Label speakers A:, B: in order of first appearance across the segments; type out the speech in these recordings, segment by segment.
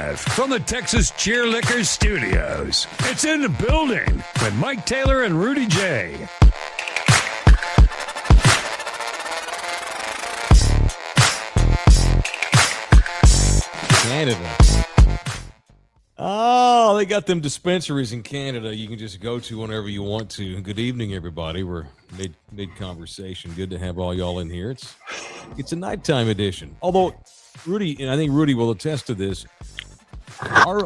A: live from the Texas Cheerlickers Studios. It's In the Building with Mike Taylor and Rudy J.
B: Canada. Oh, they got them dispensaries in Canada you can just go to whenever you want to. Good evening, everybody. We're mid conversation. Good to have all y'all in here. It's a nighttime edition. Although Rudy, and I think Rudy will attest to this,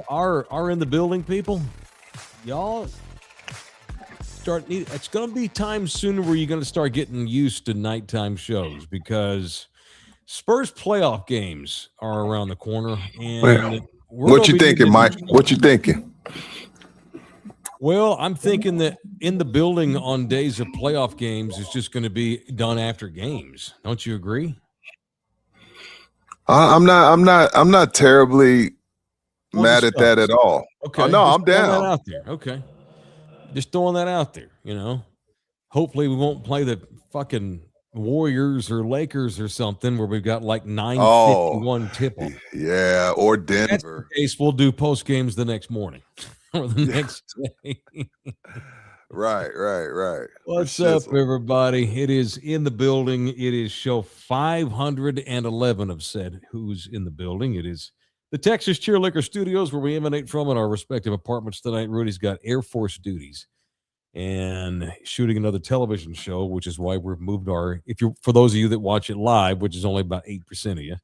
B: are in the building people. Y'all it's going to be time soon where you're going to start getting used to nighttime shows because Spurs playoff games are around the corner. And
C: what you thinking, Mike? What you thinking?
B: Well, I'm thinking that in the building on days of playoff games is just going to be done after games. Don't you agree?
C: I'm not terribly mad at that at all.
B: Okay.
C: No, I'm down.
B: That out there. Okay. Just throwing that out there, you know. Hopefully we won't play the fucking Warriors or Lakers or something where we've got like 9:51 tip-off.
C: Yeah, or Denver.
B: If that's the case, we'll do post games the next morning or the next day.
C: Right.
B: What's up, everybody? It is in the building. It is show 511 of said Who's in the Building. It is the Texas Cheerlicker Studios where we emanate from in our respective apartments tonight. Rudy's got Air Force duties and shooting another television show, which is why we've moved for those of you that watch it live, which is only about 8% of you,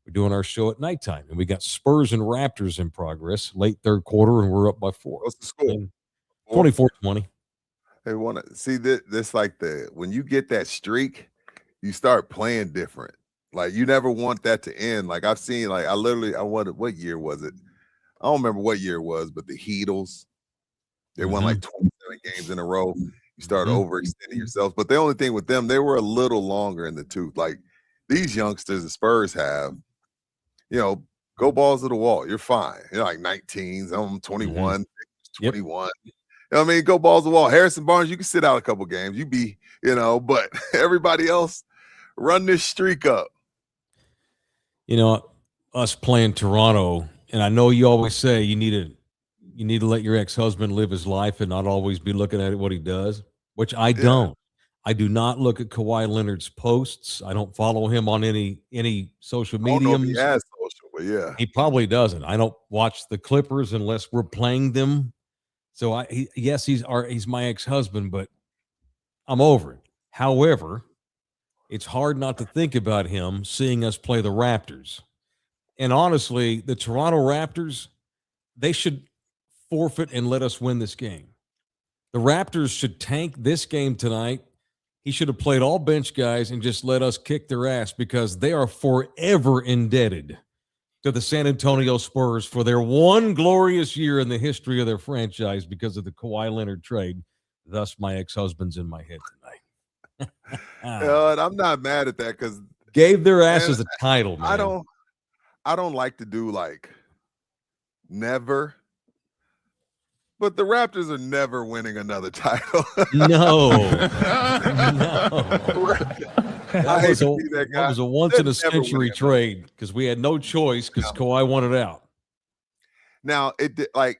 B: we're doing our show at nighttime. And we got Spurs and Raptors in progress, late third quarter, and we're up by 4.
C: What's the score?
B: 24-20.
C: They want to see this like when you get that streak, you start playing different. Like you never want that to end. Like I've seen, like I wanted, what year was it? I don't remember what year it was, but the Heatles, they won like 27 games in a row. You start overextending yourself. But the only thing with them, they were a little longer in the tooth. Like these youngsters the Spurs have, go balls to the wall. You're fine. You're like 19s. I'm 21, 21. Yep. You know what I mean? Go balls to the wall. Harrison Barnes, you can sit out a couple games. You be, but everybody else, run this streak up.
B: Us playing Toronto, and I know you always say you need to let your ex-husband live his life and not always be looking at what he does, which I don't. I do not look at Kawhi Leonard's posts. I don't follow him on any social media.
C: I don't know if he has social, but yeah.
B: He probably doesn't. I don't watch the Clippers unless we're playing them. So he's my ex-husband, but I'm over it. However, it's hard not to think about him seeing us play the Raptors. And honestly, the Toronto Raptors, they should forfeit and let us win this game. The Raptors should tank this game tonight. He should have played all bench guys and just let us kick their ass because they are forever indebted to the San Antonio Spurs for their one glorious year in the history of their franchise because of the Kawhi Leonard trade. Thus, my ex-husband's in my head tonight.
C: And I'm not mad at that because
B: gave their asses the title, man.
C: I don't like to do like never, but the Raptors are never winning another title.
B: No. That was a once-in-a-century trade because we had no choice because Kawhi wanted out.
C: Now, I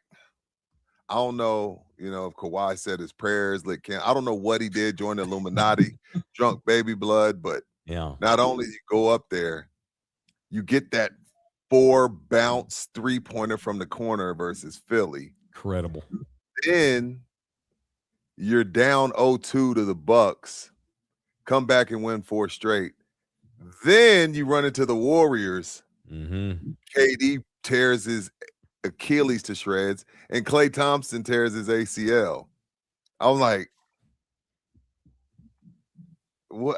C: don't know, if Kawhi said his prayers, I don't know what he did, join the Illuminati, drunk baby blood, but not only you go up there, you get that 4-bounce 3-pointer from the corner versus Philly.
B: Incredible.
C: Then you're down 0-2 to the Bucks, come back and win 4 straight. Then you run into the Warriors. KD tears his Achilles to shreds, and Klay Thompson tears his ACL. I'm like,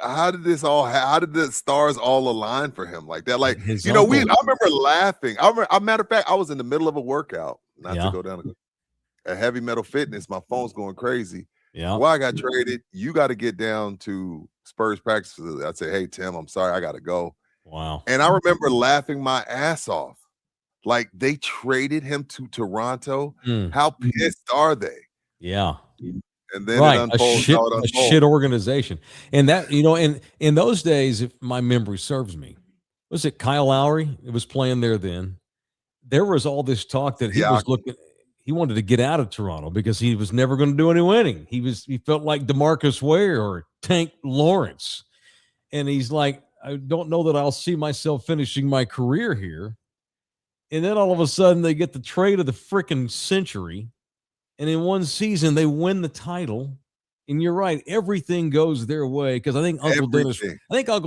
C: how did the stars all align for him like that? Like, I remember laughing. Matter of fact, I was in the middle of a workout, not to go down a heavy metal fitness. My phone's going crazy.
B: Yeah.
C: Well, I got traded. You got to get down to Spurs practice facility. I'd say, hey, Tim, I'm sorry. I got to go.
B: Wow.
C: And I remember laughing my ass off. Like they traded him to Toronto. How pissed are they?
B: Yeah.
C: And then it unfolds
B: a shit organization. And that, in those days, if my memory serves me, was it Kyle Lowry? It was playing there then. there was all this talk that he was
C: Siakam.
B: he wanted to get out of Toronto because he was never going to do any winning. He felt like DeMarcus Ware or Tank Lawrence. And he's like, I don't know that I'll see myself finishing my career here. And then all of a sudden they get the trade of the freaking century. And in one season, they win the title. And you're right, everything goes their way. Because I think Uncle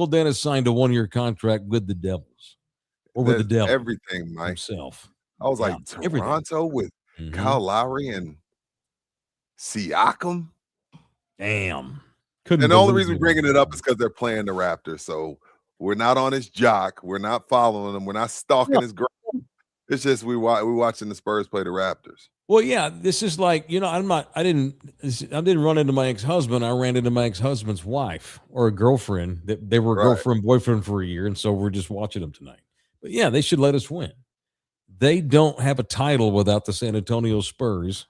B: Dennis signed a 1-year contract with the Devils. Or with the Devils.
C: Everything, Mike.
B: Himself.
C: I was like, Toronto with Kyle Lowry and Siakam.
B: Damn.
C: And the only reason we're bringing it up is because they're playing the Raptors. So we're not on his jock. We're not following him. We're not stalking his ground. It's just we're watching the Spurs play the Raptors.
B: Well, yeah, this is like, I didn't run into my ex-husband. I ran into my ex-husband's wife or a girlfriend. They were girlfriend, boyfriend for a year. And so we're just watching them tonight. But yeah, they should let us win. They don't have a title without the San Antonio Spurs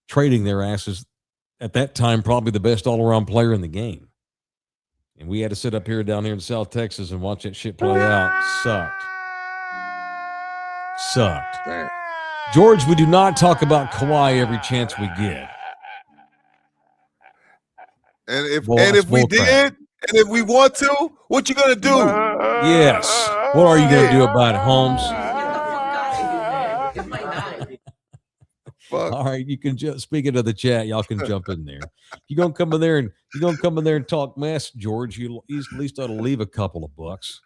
B: trading their asses at that time, probably the best all-around player in the game. And we had to sit up here down here in South Texas and watch that shit play out. Sucked.
C: Damn.
B: George, we do not talk about Kawhi every chance we get.
C: And if we did, and if we want to, what you gonna do?
B: Yes. What are you gonna do about it, Holmes? All right, you can just speaking of the chat, y'all can jump in there. You're gonna come in there and talk mess, George. You at least ought to leave a couple of bucks.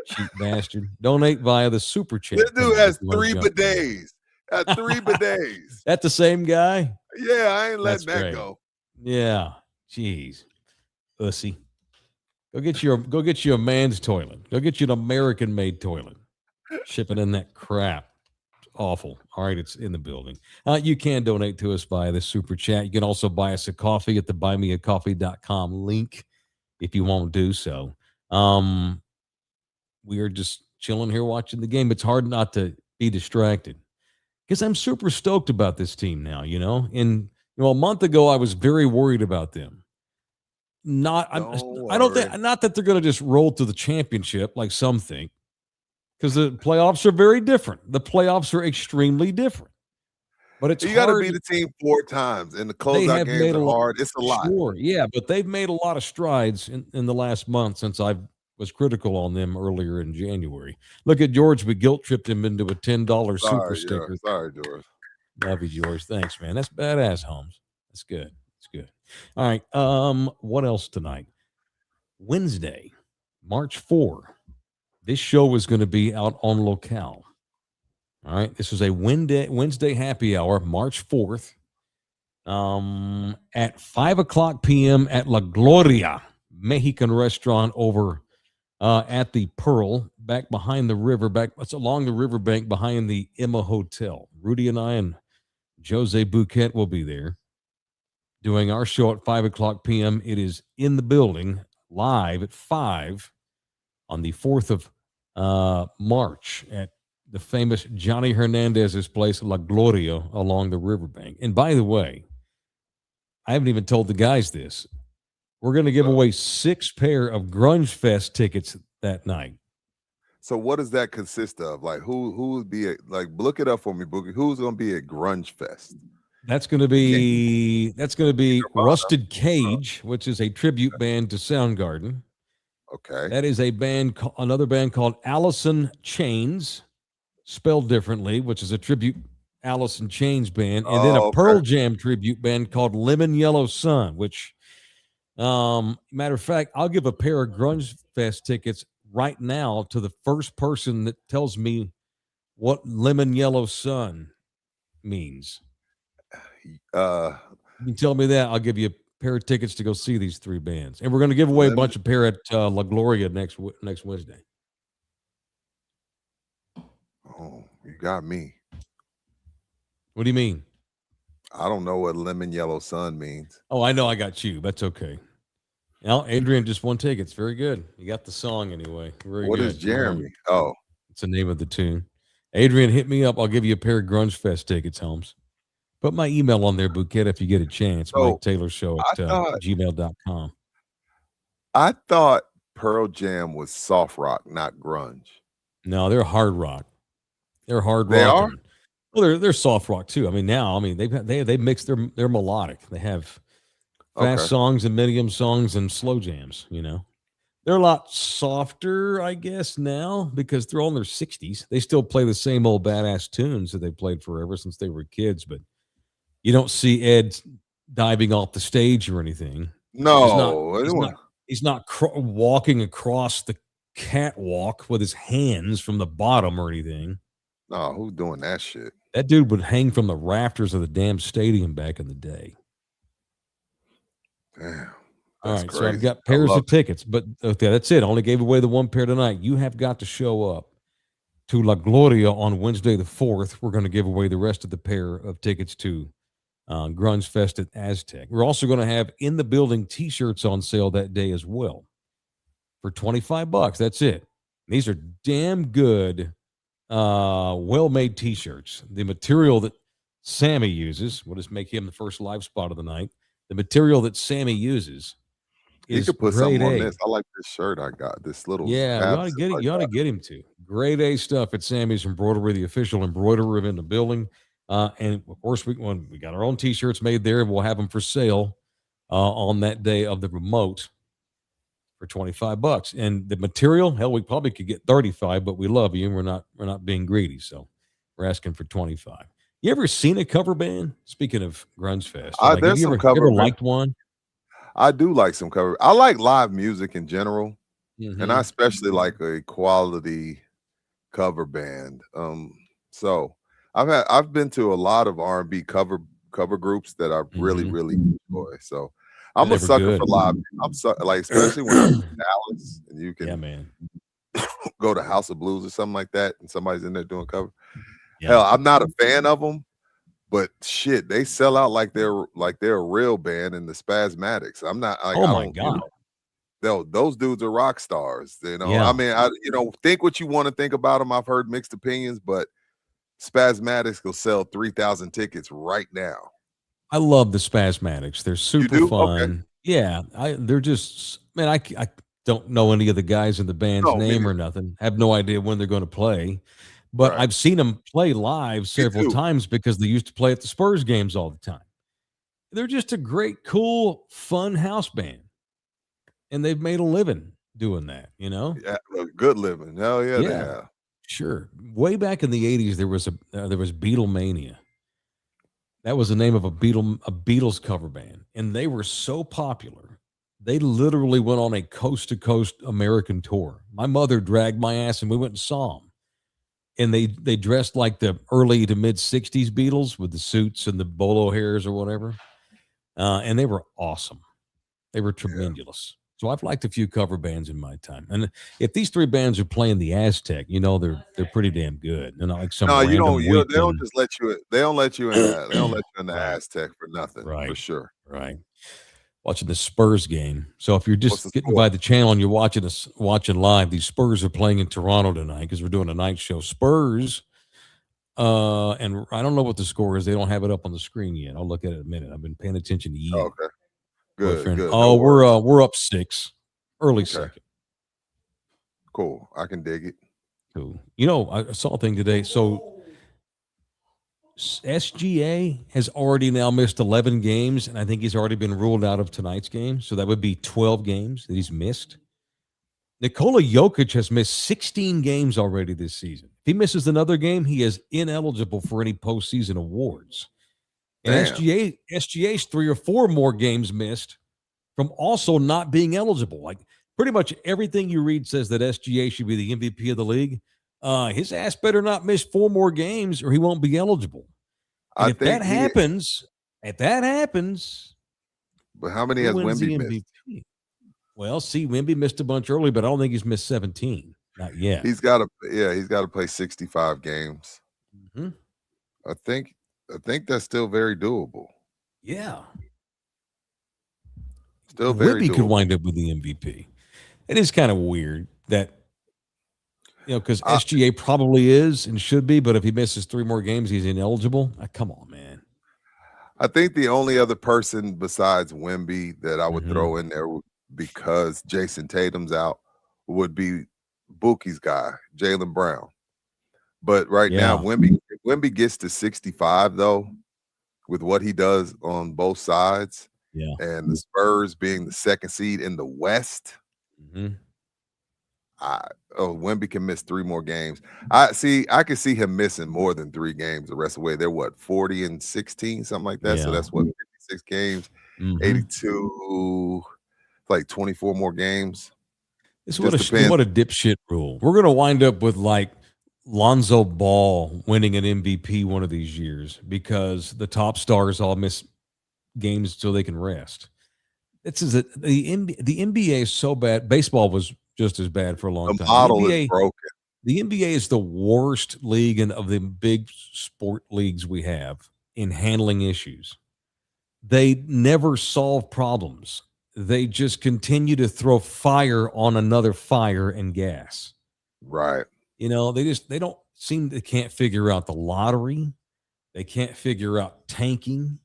B: Cheap bastard. Donate via the super chat.
C: This dude has 3 bidets. Got 3 bidets.
B: That the same guy?
C: Yeah, I ain't letting that go.
B: Yeah. Jeez. Pussy. Go get you a man's toilet. Go get you an American-made toilet. Shipping in that crap. It's awful. All right, it's in the building. You can donate to us via the super chat. You can also buy us a coffee at the buymeacoffee.com link if you won't do so. We are just chilling here watching the game. It's hard not to be distracted because I'm super stoked about this team now, And a month ago I was very worried about them. Not that they're going to just roll to the championship like some think, because the playoffs are very different. The playoffs are extremely different. But you
C: got to beat the team 4 times, and the closeout games are hard. It's a lot.
B: Sure, yeah, but they've made a lot of strides in the last month since I was critical on them earlier in January. Look at George. We guilt tripped him into a $10 super sticker.
C: Sorry, George.
B: Love you, George. Thanks, man. That's badass, Holmes. That's good. That's good. All right. What else tonight? Wednesday, March 4. This show is going to be out on Locale. All right. This is a Wednesday happy hour, March 4th, at 5:00 p.m. at La Gloria Mexican restaurant over at the Pearl, back behind the river, it's along the riverbank behind the Emma Hotel. Rudy and I and Jose Bouquet will be there doing our show at 5:00 p.m. It is in the building, live at 5 on the 4th of March at the famous Johnny Hernandez's place, La Gloria, along the riverbank. And by the way, I haven't even told the guys this. We're going to give away 6 pair of Grunge Fest tickets that night.
C: So what does that consist of? Like who would be look it up for me, Boogie. Who's going to be at Grunge Fest?
B: That's going to be Rusted Cage, which is a tribute band to Soundgarden.
C: Okay.
B: That is another band called Alice Chains, spelled differently, which is a tribute Alice in Chains band, and then a Pearl Jam tribute band called Lemon Yellow Sun, which matter of fact, I'll give a pair of Grunge Fest tickets right now to the first person that tells me what Lemon Yellow Sun means. You can tell me that, I'll give you a pair of tickets to go see these 3 bands. And we're going to give away a bunch of pair at La Gloria next Wednesday.
C: Oh, you got me.
B: What do you mean?
C: I don't know what Lemon Yellow Sun means.
B: Oh, I know I got you. That's okay. Now, Adrian just won tickets. Very good. You got the song anyway. Very
C: what
B: good.
C: Is Jeremy? Oh.
B: It's the name of the tune. Adrian, hit me up. I'll give you a pair of Grunge Fest tickets, Holmes. Put my email on there, Bouquet, if you get a chance. Mike Taylor Show at gmail.com.
C: I thought Pearl Jam was soft rock, not grunge.
B: No, they're hard rock. They're hard
C: They
B: rock.
C: are?
B: And, well, they're soft rock too. I mean, now, I mean, they mix their melodic. They have fast
C: Okay.
B: songs and medium songs and slow jams. They're a lot softer, I guess, now because they're all in their 60s. They still play the same old badass tunes that they played forever since they were kids, but you don't see Ed diving off the stage or anything. He's not.
C: No.
B: He's not. He's not walking across the catwalk with his hands from the bottom or anything.
C: No, who's doing that shit?
B: That dude would hang from the rafters of the damn stadium back in the day.
C: Damn.
B: All right,
C: crazy.
B: so I've got pairs of tickets, but okay, that's it. I only gave away the one pair tonight. You have got to show up to La Gloria on Wednesday the 4th. We're going to give away the rest of the pair of tickets to Grunge Fest at Aztec. We're also going to have in the building T-shirts on sale that day as well for $25. That's it. These are damn good, well-made T-shirts. The material that Sammy uses, we'll just make him the first live spot of the night. The material that Sammy uses.
C: You could put something on this. I like this shirt I got. This little
B: you ought to get it. You ought to get him to grade A stuff at Sammy's Embroidery, the official embroiderer in the building. And of course, we got our own T-shirts made there, and we'll have them for sale on that day of the remote for $25. And the material, hell, we probably could get 35, but we love you, and we're not being greedy, so we're asking for 25. You ever seen a cover band? Speaking of Grunge Fest,
C: there's some cover.
B: You ever liked one?
C: I do like some cover. I like live music in general, and I especially like a quality cover band. So I've been to a lot of R&B cover groups that I really enjoy. So I'm a sucker for live. Like especially when I'm in Dallas and you can go to House of Blues or something like that, and somebody's in there doing cover. Yeah. Hell, I'm not a fan of them. But shit, they sell out like they're a real band in the Spasmatics. I'm not like,
B: oh my God.
C: Those dudes are rock stars.
B: Yeah.
C: I mean, think what you want to think about them. I've heard mixed opinions, but Spasmatics will sell 3,000 tickets right now.
B: I love the Spasmatics. They're super fun. Okay. Yeah, they're just, man, I don't know any of the guys in the band's name or nothing. I have no idea when they're going to play. But I've seen them play live several times because they used to play at the Spurs games all the time. They're just a great, cool, fun house band. And they've made a living doing that,
C: Yeah, a good living. Hell yeah, they have.
B: Sure. Way back in the 80s, there was Beatlemania. That was the name of a Beatles cover band. And they were so popular, they literally went on a coast-to-coast American tour. My mother dragged my ass, and we went and saw them. And they dressed like the early to mid 60s Beatles with the suits and the bolo hairs or whatever. And they were awesome. They were tremendous. So I've liked a few cover bands in my time. And if these three bands are playing the Aztec, they're pretty damn good. They're not like some
C: they don't just let you in. They don't let you in that. They don't let you in the Aztec for nothing.
B: Right.
C: For sure.
B: Right. Watching the Spurs game. So if you're just getting by the channel and you're watching live, these Spurs are playing in Toronto tonight because we're doing a night show. Spurs, and I don't know what the score is. They don't have it up on the screen yet. I'll look at it in a minute. I've been paying attention to you.
C: Okay. Good.
B: Oh, we're up 6, early second.
C: Cool. I can dig it.
B: Cool. I saw a thing today. So SGA has already now missed 11 games, and I think he's already been ruled out of tonight's game. So that would be 12 games that he's missed. Nikola Jokic has missed 16 games already this season. If he misses another game, he is ineligible for any postseason awards. And SGA's 3 or 4 more games missed from also not being eligible. Like pretty much everything you read says that SGA should be the MVP of the league. His ass better not miss 4 more games or he won't be eligible. And if that happens,
C: but how many has Wemby missed?
B: Well, Wemby missed a bunch early, but I don't think he's missed 17. Not yet.
C: He's got to play 65 games.
B: Mm-hmm.
C: I think that's still very doable.
B: Yeah.
C: Still very
B: Wemby
C: doable.
B: could wind up with the MVP. It is kind of weird that, because SGA probably is and should be, but if he misses 3 more games, he's ineligible. Come on, man.
C: I think the only other person besides Wemby that I would throw in there because Jason Tatum's out would be Bookie's guy, Jaylen Brown. But right now,
B: Yeah.
C: Wemby gets to 65 though, with what he does on both sides,
B: Yeah.
C: and the Spurs being the second seed in the West.
B: Mhm.
C: Wemby can miss 3 more games. I can see him missing more than 3 games the rest of the way. They're what, 40 and 16, something like that. So
B: Yeah.
C: that's what, 56 games,
B: Mhm.
C: 82, like 24 more games.
B: It's
C: Just depends.
B: what a dipshit rule. We're gonna wind up with like Lonzo Ball winning an MVP one of these years because the top stars all miss games so they can rest. This is the NBA is so bad. Baseball was just as bad for a long
C: The
B: time.
C: model is broken.
B: The NBA is the worst league of the big sport leagues we have in handling issues. They never solve problems. They just continue to throw fire on another fire and gas.
C: Right.
B: You know, they don't seem they can't figure out the lottery. They can't figure out tanking.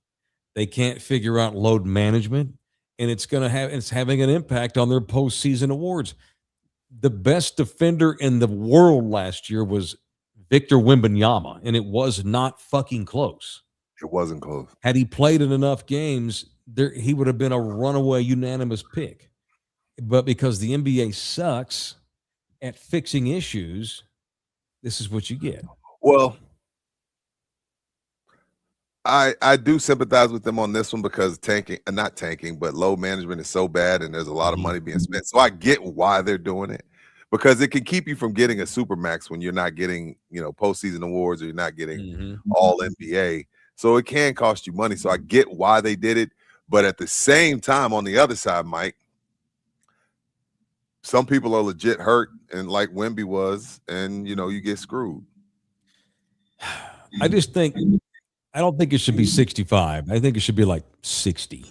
B: They can't figure out load management. And it's having an impact on their postseason awards. The best defender in the world last year was Victor Wembanyama, and it was not fucking close.
C: It wasn't close.
B: Had he played in enough games, he would have been a runaway unanimous pick. But because the NBA sucks at fixing issues, this is what you get.
C: Well, I do sympathize with them on this one because not tanking, but load management is so bad and there's a lot of money being spent. So I get why they're doing it, because it can keep you from getting a supermax when you're not getting, postseason awards, or you're not getting all NBA. So it can cost you money. So I get why they did it. But at the same time, on the other side, Mike, some people are legit hurt, and like Wemby was, and you get screwed.
B: I don't think it should be 65. I think it should be like 60.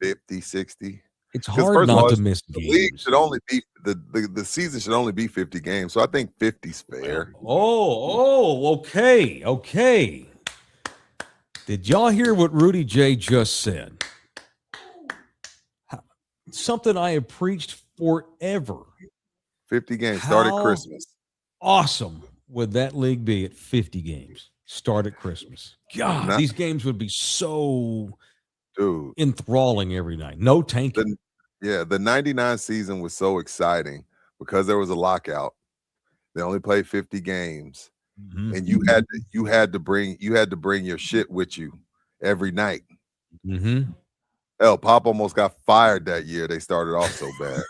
C: 50, 60.
B: It's hard not to miss
C: the
B: games.
C: League should only be the season should only be 50 games. So I think 50's fair.
B: Okay. Did y'all hear what Rudy J just said? Something I have preached forever.
C: 50 games. Start at Christmas.
B: Awesome would that league be at 50 games? Start at Christmas. God, these games would be so enthralling every night. No tanking.
C: The 99 season was so exciting because there was a lockout. They only played 50 games. And you had to bring your shit with you every night. Hell, Pop almost got fired that year. They started off so bad.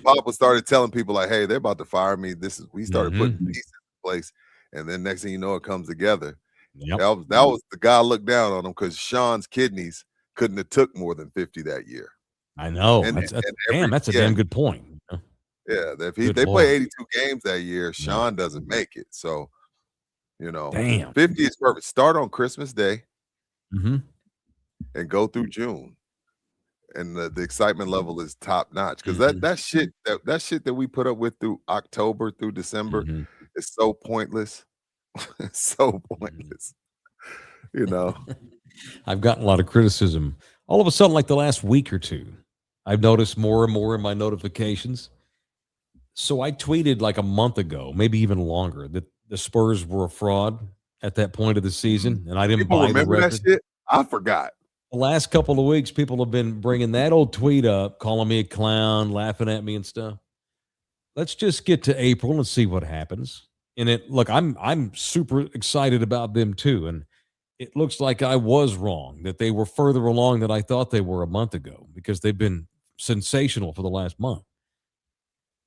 C: Papa started telling people like, "Hey, they're about to fire me." We started putting pieces in place, and then next thing you know, it comes together.
B: Yep.
C: That was the guy looked down on him because Sean's kidneys couldn't have took more than 50 that year.
B: I know. That's a damn good point.
C: Yeah, if they play 82 games that year, Sean doesn't make it. So,
B: damn,
C: 50 is perfect. Start on Christmas Day, and go through June, and the excitement level is top notch because that shit that we put up with through October through December is so pointless. It's so pointless.
B: I've gotten a lot of criticism. All of a sudden, like the last week or two, I've noticed more and more in my notifications. So I tweeted like a month ago, maybe even longer, that the Spurs were a fraud at that point of the season, and I didn't buy the record.
C: That shit? I forgot.
B: The last couple of weeks, people have been bringing that old tweet up, calling me a clown, laughing at me and stuff. Let's just get to April and see what happens. And I'm super excited about them too. And it looks like I was wrong, that they were further along than I thought they were a month ago, because they've been sensational for the last month.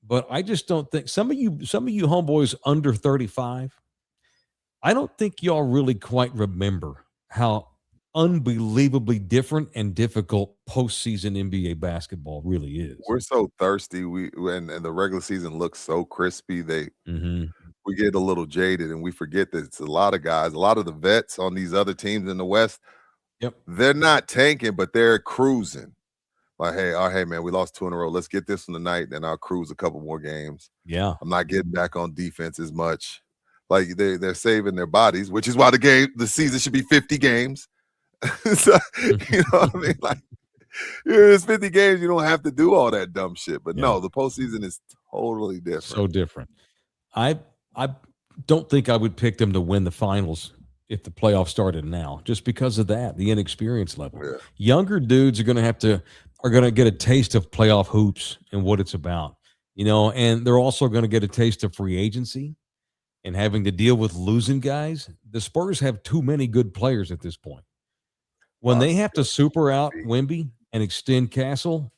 B: But I just don't think some of you homeboys under 35, I don't think y'all really quite remember how unbelievably different and difficult postseason NBA basketball really is.
C: We're so thirsty. And the regular season looks so crispy. We get a little jaded, and we forget that it's a lot of guys, a lot of the vets on these other teams in the West.
B: Yep,
C: they're not tanking, but they're cruising. Like, hey, man, we lost 2 in a row. Let's get this one tonight, then I'll cruise a couple more games.
B: Yeah,
C: I'm not getting back on defense as much. Like they're saving their bodies, which is why the season should be 50 games. So, you know what I mean? Like, it's 50 games. You don't have to do all that dumb shit. But no, the postseason is totally different.
B: So different. I don't think I would pick them to win the finals if the playoffs started now, just because of that, the inexperience level.
C: Yeah.
B: Younger dudes are going to get a taste of playoff hoops and what it's about, and they're also going to get a taste of free agency and having to deal with losing guys. The Spurs have too many good players at this point. When they have to super out Wemby and extend Castle,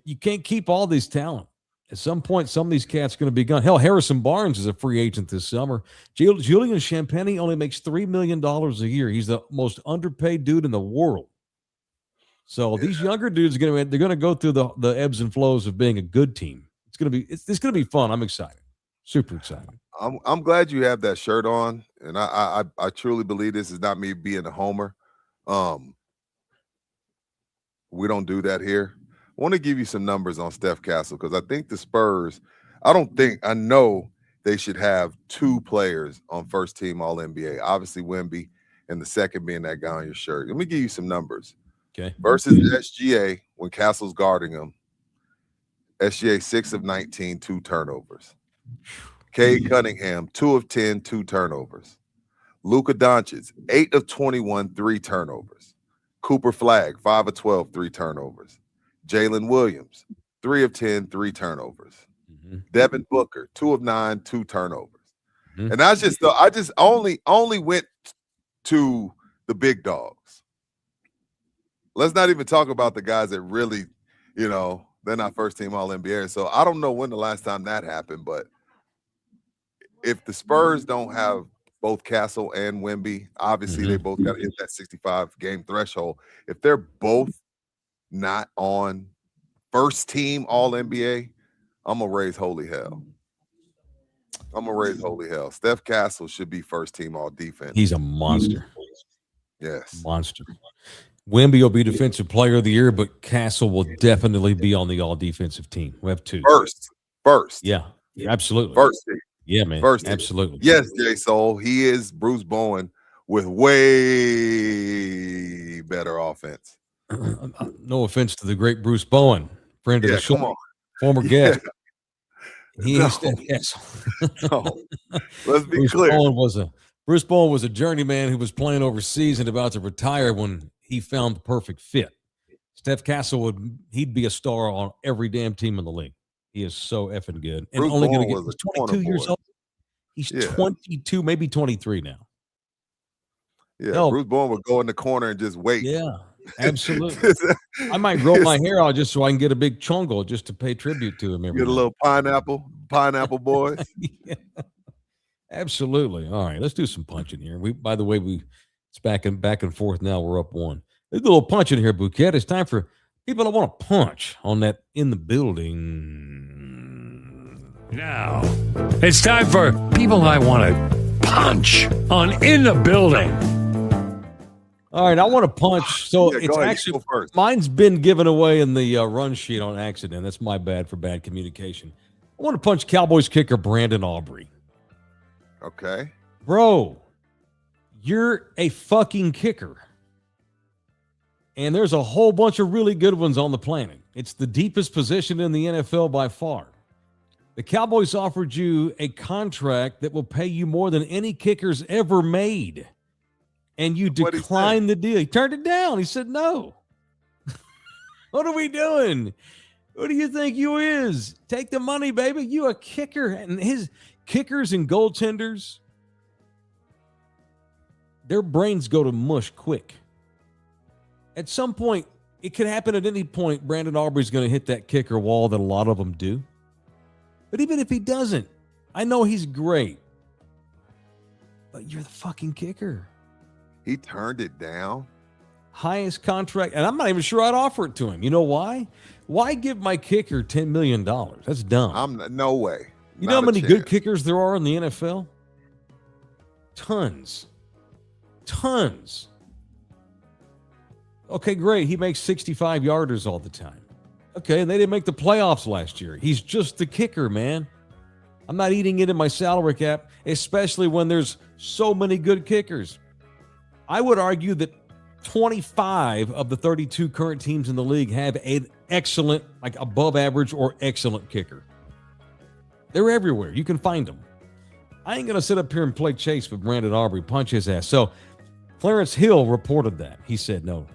B: you can't keep all this talent. At some point, some of these cats are going to be gone. Hell, Harrison Barnes is a free agent this summer. Julian Champagny only makes $3 million a year. He's the most underpaid dude in the world. So these younger dudes they're going to go through the ebbs and flows of being a good team. It's going to be fun. I'm excited. Super excited.
C: I'm glad you have that shirt on, and I truly believe this is not me being a homer. We don't do that here. I want to give you some numbers on Steph Castle because I think the Spurs, I know they should have 2 players on first team All NBA. Obviously Wemby, and the second being that guy on your shirt. Let me give you some numbers.
B: Okay.
C: Versus SGA when Castle's guarding him. SGA 6 of 19, 2 turnovers. Cade Cunningham 2 of 10, 2 turnovers. Luka Doncic 8 of 21, 3 turnovers. Cooper Flagg 5 of 12, 3 turnovers. Jalen Williams 3 of 10, 3 turnovers.
B: Mm-hmm.
C: Devin Booker 2 of 9, 2 turnovers.
B: Mm-hmm.
C: And I just only went to the big dogs. Let's not even talk about the guys that really, they're not first team All NBA. So I don't know when the last time that happened, but if the Spurs don't have both Castle and Wemby, obviously they both got to hit that 65 game threshold. If they're both not on first team All NBA, I'm gonna raise holy hell. Steph Castle should be first team All Defense.
B: He's a monster.
C: Yes,
B: monster. Wemby will be Defensive Player of the Year, but Castle will definitely be on the All Defensive team. We have 2
C: first.
B: Yeah, absolutely.
C: First team.
B: Yeah, man.
C: First,
B: absolutely.
C: Yes, J Soul. He is Bruce Bowen with way better offense.
B: No offense to the great Bruce Bowen, friend of the show, former guest. He is Steph Castle.
C: No. Let's be clear.
B: Bruce Bowen was a journeyman who was playing overseas and about to retire when he found the perfect fit. Steph Castle he'd be a star on every damn team in the league. He is so effing good. And
C: Bruce
B: only
C: Bowen
B: going to get 22 years old. He's 22, maybe 23 now.
C: Yeah, hell, Bruce Bowen would go in the corner and just wait.
B: Yeah, absolutely. I might grow my hair out just so I can get a big chongo just to pay tribute to him.
C: Get a little pineapple boys.
B: Yeah, absolutely. All right, let's do some punching here. By the way, it's back and forth now. We're up 1. There's a little punching here, Bouquet. It's time for people that want to punch on that in the building.
A: Now, it's time for people I want to punch on In the Building.
B: All right, I want to punch. So it's actually mine's been given away in the run sheet on accident. That's my bad for bad communication. I want to punch Cowboys kicker Brandon Aubrey.
C: Okay.
B: Bro, you're a fucking kicker. And there's a whole bunch of really good ones on the planet. It's the deepest position in the NFL by far. The Cowboys offered you a contract that will pay you more than any kicker's ever made. And you declined the deal. He turned it down. He said no. What are we doing? Who do you think you is? Take the money, baby. You a kicker. And his kickers and goaltenders, their brains go to mush quick. At some point, it could happen at any point. Brandon Aubrey's going to hit that kicker wall that a lot of them do. But even if he doesn't, I know he's great. But you're the fucking kicker.
C: He turned it down.
B: Highest contract. And I'm not even sure I'd offer it to him. You know why? Why give my kicker $10 million? That's dumb.
C: No way.
B: You know how many good kickers there are in the NFL? Tons. Okay, great. He makes 65-yarders all the time. Okay, and they didn't make the playoffs last year. He's just the kicker, man. I'm not eating it in my salary cap, especially when there's so many good kickers. I would argue that 25 of the 32 current teams in the league have an excellent, like above average or excellent kicker. They're everywhere. You can find them. I ain't going to sit up here and play chase with Brandon Aubrey, punch his ass. So Clarence Hill reported that. He said no.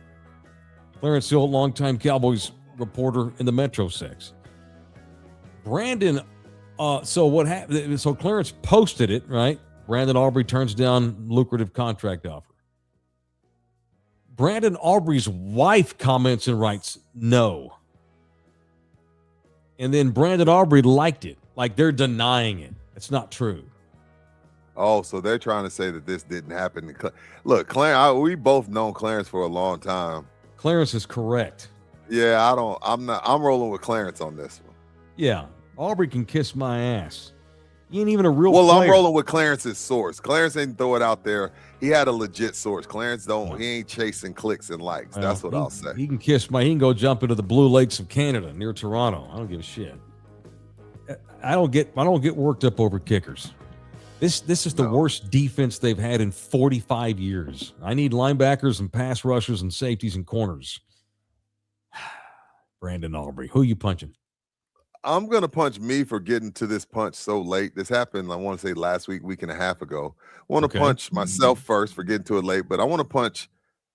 B: Clarence Hill, longtime Cowboys reporter in the Metro 6. Brandon, so what happened? So Clarence posted it, right? Brandon Aubrey turns down lucrative contract offer. Brandon Aubrey's wife comments and writes, no. And then Brandon Aubrey liked it. Like they're denying it. It's not true.
C: Oh, so they're trying to say that this didn't happen. Look, Clarence, we both known Clarence for a long time.
B: Clarence is correct.
C: Yeah, I'm rolling with Clarence on this one.
B: Yeah. Aubrey can kiss my ass. He ain't even a real
C: Well,
B: player.
C: I'm rolling with Clarence's source. Clarence didn't throw it out there. He had a legit source. Clarence he ain't chasing clicks and likes. That's what I'll say.
B: He can go jump into the Blue Lakes of Canada near Toronto. I don't give a shit. I don't get worked up over kickers. This is the worst defense they've had in 45 years. I need linebackers and pass rushers and safeties and corners. Brandon Aubrey, who you punching?
C: I'm going to punch me for getting to this punch so late. This happened, I want to say last week and a half ago. I want to punch myself first for getting to it late, but I want to punch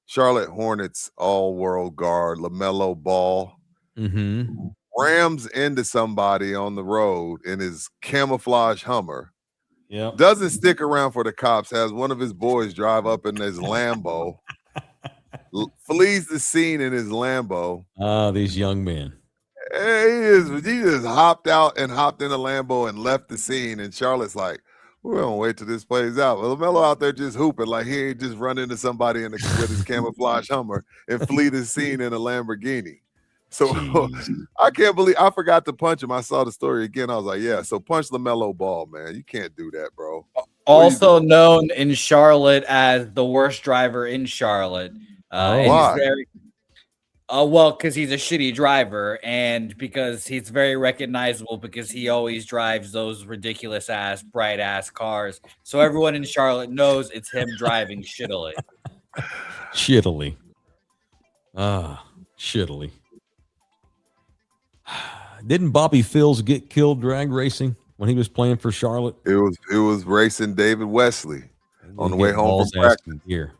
C: Charlotte Hornets all-world guard, LaMelo Ball.
B: Mm-hmm.
C: Rams into somebody on the road in his camouflage Hummer.
B: Yeah.
C: Doesn't stick around for the cops, has one of his boys drive up in his Lambo, flees the scene in his Lambo.
B: These young men.
C: He just hopped out and hopped in a Lambo and left the scene. And Charlotte's like, we're gonna wait till this plays out. Well, LaMelo out there just hooping like he ain't just run into somebody with his camouflage Hummer and flee the scene in a Lamborghini. So I can't believe I forgot to punch him. I saw the story again. I was like, yeah. So punch LaMelo Ball, man. You can't do that, bro.
D: Also known in Charlotte as the worst driver in Charlotte.
C: Why?
D: Well, because he's a shitty driver, and because he's very recognizable because he always drives those ridiculous ass, bright ass cars. So everyone in Charlotte knows it's him driving shittily.
B: Shittily. Shittily. Didn't Bobby Fields get killed drag racing when he was playing for Charlotte?
C: It was racing David Wesley on the way home from practice.
B: Here.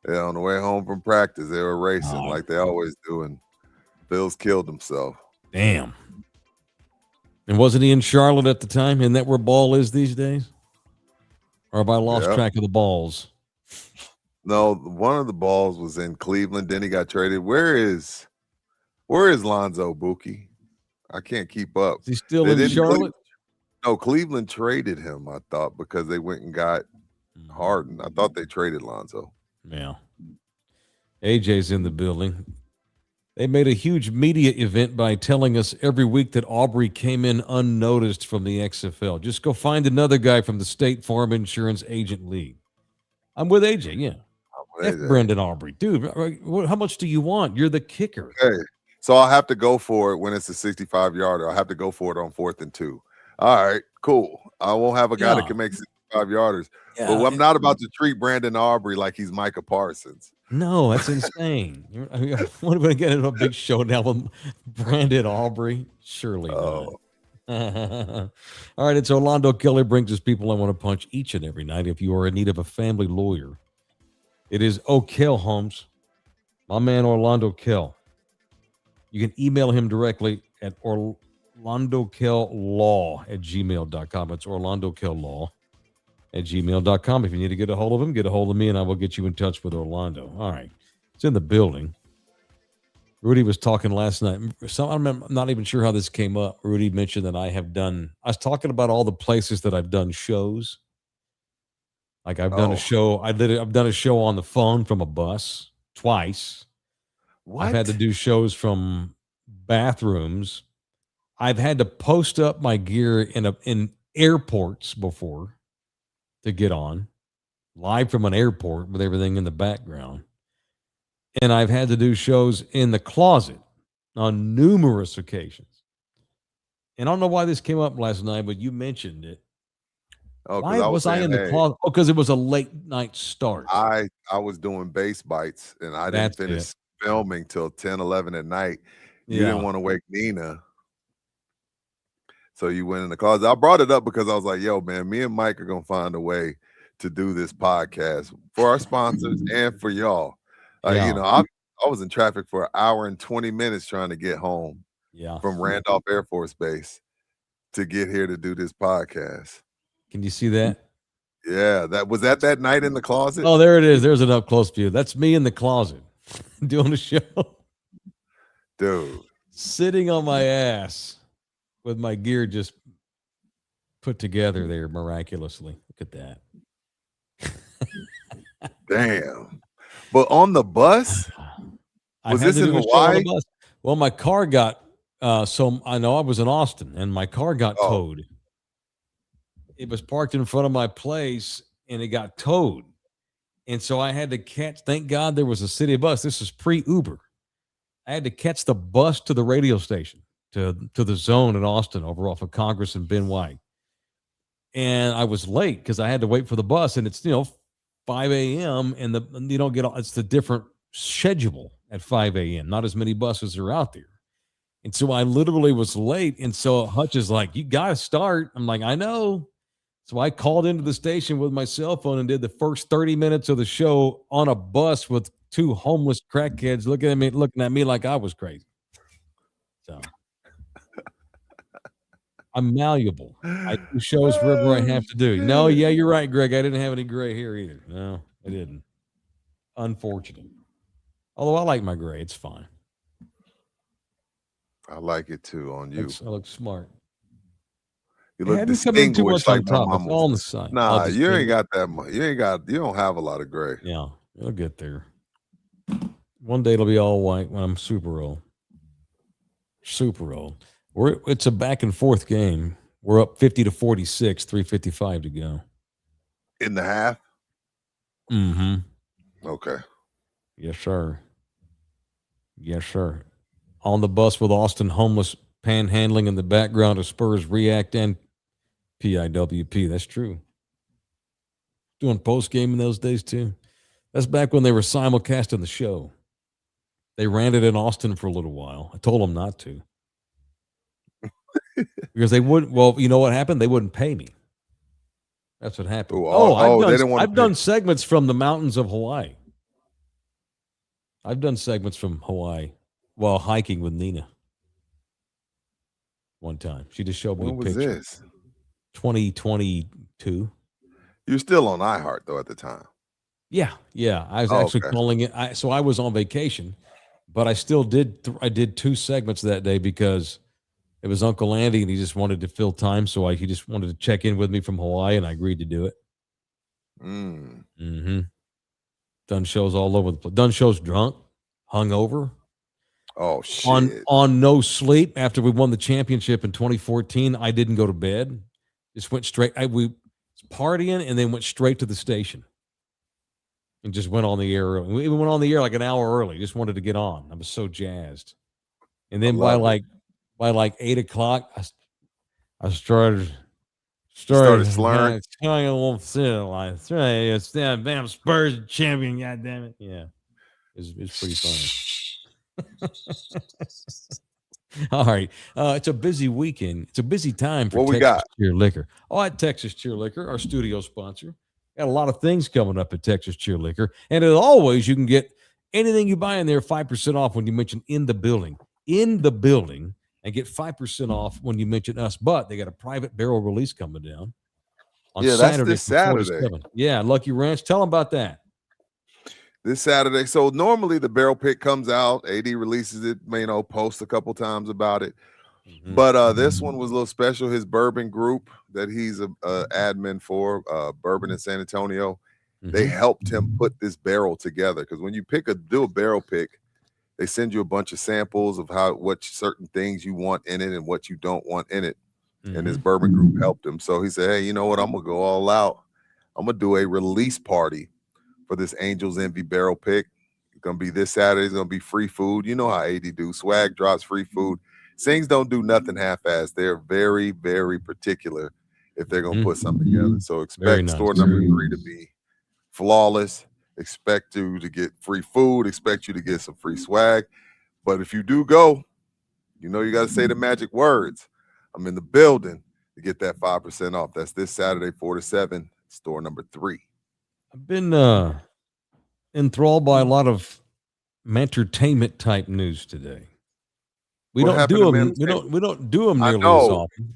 C: Yeah, on the way home from practice, they were racing like they always do, and Fields killed himself.
B: Damn. And wasn't he in Charlotte at the time? Isn't that where Ball is these days? Or have I lost track of the balls?
C: No, one of the balls was in Cleveland. Then he got traded. Where is Lonzo Buki? I can't keep up.
B: Is he still in Charlotte?
C: No, Cleveland traded him, I thought, because they went and got Harden. I thought they traded Lonzo.
B: Yeah. AJ's in the building. They made a huge media event by telling us every week that Aubrey came in unnoticed from the XFL. Just go find another guy from the State Farm Insurance Agent League. I'm with AJ, yeah. Brandon Aubrey. Dude, how much do you want? You're the kicker.
C: Okay. So I'll have to go for it when it's a 65-yarder. I'll have to go for it on 4th and 2. All right, cool. I won't have a guy that can make 65-yarders. Yeah, but I'm not about to treat Brandon Aubrey like he's Micah Parsons.
B: No, that's insane. What are we going to get into a big showdown with Brandon Aubrey? Surely not. All right, it's Orlando Kelly brings us people I want to punch each and every night. If you are in need of a family lawyer, it is O'Kell Holmes, my man Orlando Kell. You can email him directly at orlandokell.law@gmail.com. It's orlandokell.law@gmail.com. If you need to get a hold of him, get a hold of me, and I will get you in touch with Orlando. All right. It's in the building. Rudy was talking last night. I'm not even sure how this came up. Rudy mentioned that I was talking about all the places that I've done shows. Like I've done a show. I've done a show on the phone from a bus twice. What? I've had to do shows from bathrooms. I've had to post up my gear in airports before to get on, live from an airport with everything in the background. And I've had to do shows in the closet on numerous occasions. And I don't know why this came up last night, but you mentioned it.
C: Oh,
B: why was I in the closet? Oh, because it was a late night start.
C: I was doing base bites, and I didn't finish filming till 10, 11 at night. You didn't want to wake Nina. So you went in the closet. I brought it up because I was like, yo, man, me and Mike are going to find a way to do this podcast for our sponsors and for y'all. You know, I was in traffic for an hour and 20 minutes trying to get home from Randolph Air Force Base to get here to do this podcast.
B: Can you see that?
C: Yeah, that night in the closet.
B: Oh, there it is. There's an up close view. That's me in the closet doing a show.
C: Dude.
B: Sitting on my ass with my gear just put together there miraculously. Look at
C: that. Damn. But on the bus? Was this in Hawaii?
B: Well, my car got so I know I was in Austin and my car got towed. It was parked in front of my place and it got towed. And so I had to catch, thank God there was a city bus. This is pre-Uber. I had to catch the bus to the radio station, to the zone in Austin over off of Congress and Ben White. And I was late because I had to wait for the bus. And it's, 5 a.m. and you don't get, it's the different schedule at 5 a.m. Not as many buses are out there. And so I literally was late. And so Hutch is like, you got to start. I'm like, I know. So I called into the station with my cell phone and did the first 30 minutes of the show on a bus with two homeless crackheads looking at me like I was crazy. So I'm malleable. I do shows wherever I have to do. No, yeah, you're right, Greg. I didn't have any gray hair either. No, I didn't. Unfortunate. Although I like my gray. It's fine.
C: I like it too on you.
B: I look smart.
C: You look distinguished like my mama.
B: All on the side.
C: Nah, you ain't got that much. You don't have a lot of gray.
B: Yeah, it'll get there. One day it'll be all white when I'm super old. Super old. It's a back and forth game. We're up 50-46, 3:55 to go.
C: In the half?
B: Mm-hmm.
C: Okay.
B: Yes, sir. Yes, sir. On the bus with Austin homeless panhandling in the background of Spurs React and PIWP. That's true. Doing post game in those days too. That's back when they were simulcasting the show. They ran it in Austin for a little while. I told them not to. Because they wouldn't. Well, you know what happened? They wouldn't pay me. That's what happened. I've done segments from the mountains of Hawaii. I've done segments from Hawaii while hiking with Nina. One time. She just showed me a picture.
C: When was this?
B: 2022.
C: You're still on iHeart, though, at the time.
B: Yeah. I was actually calling it. So I was on vacation, but I still did. I did two segments that day because it was Uncle Andy, and he just wanted to fill time. So he just wanted to check in with me from Hawaii, and I agreed to do it. Mm-hmm. Done shows all over the place. Done shows drunk, hungover.
C: Oh, shit.
B: On no sleep after we won the championship in 2014. I didn't go to bed. Just went straight. We was partying and then went straight to the station and just went on the air early. We even went on the air like an hour early. Just wanted to get on. I was so jazzed. And then by like 8 o'clock, I started
C: slurring.
B: It's damn Spurs champion. God damn it. Yeah. It's pretty funny. All right. It's a busy weekend. It's a busy time for Texas Cheer Liquor. At Texas Cheer Liquor, our studio sponsor. Got a lot of things coming up at Texas Cheer Liquor. And as always, you can get anything you buy in there 5% off when you mention in the building, and get 5% off when you mention us. But they got a private barrel release coming down on Saturday.
C: That's this Saturday.
B: Yeah, Lucky Ranch. Tell them about that.
C: This Saturday. So normally the barrel pick comes out. AD releases it, post a couple times about it. Mm-hmm. But this one was a little special. His bourbon group that he's a admin for, Bourbon in San Antonio, they helped him put this barrel together. Because when you do a barrel pick, they send you a bunch of samples of what certain things you want in it and what you don't want in it. And his bourbon group helped him. So he said, hey, you know what? I'm going to go all out. I'm going to do a release party for this Angels Envy barrel pick. It's going to be this Saturday. It's going to be free food. You know how AD do. Swag drops, free food. Sings don't do nothing half-assed. They're very, very particular if they're going to put something together. So expect store number 3 to be flawless. Expect you to get free food. Expect you to get some free swag. But if you do go, you got to say the magic words. I'm in the building to get that 5% off. That's this Saturday, 4 to 7, store number 3.
B: I've been enthralled by a lot of entertainment type news today. We
C: What
B: don't
C: happened
B: do
C: to
B: them.
C: entertainment?
B: We don't do them
C: I
B: nearly as
C: know.
B: often.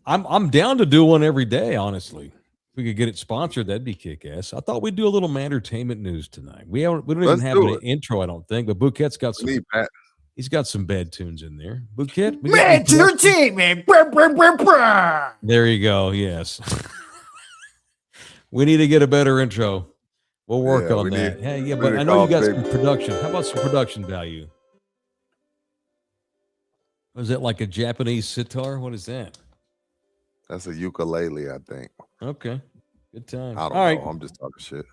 B: I'm down to do one every day. Honestly, if we could get it sponsored, that'd be kick ass. I thought we'd do a little entertainment news tonight. We don't even
C: Let's
B: have
C: do
B: an
C: it.
B: intro. I don't think, but Bouquet's got
C: We
B: some.
C: need Pat.
B: He's got some bad tunes in there. Bouquet, we got
D: Man,
B: any production?
D: entertainment. Brr, brr, brr, brr.
B: There you go. Yes. We need to get a better intro. We'll work
C: Yeah,
B: on
C: we
B: that.
C: need-
B: Hey, yeah,
C: we
B: but
C: need to
B: I know you
C: call
B: got
C: Big-
B: some production. How about some production value? Was it like a Japanese sitar? What is that?
C: That's a ukulele, I think.
B: Okay. Good time.
C: I don't
B: All
C: know.
B: right.
C: I'm just talking shit.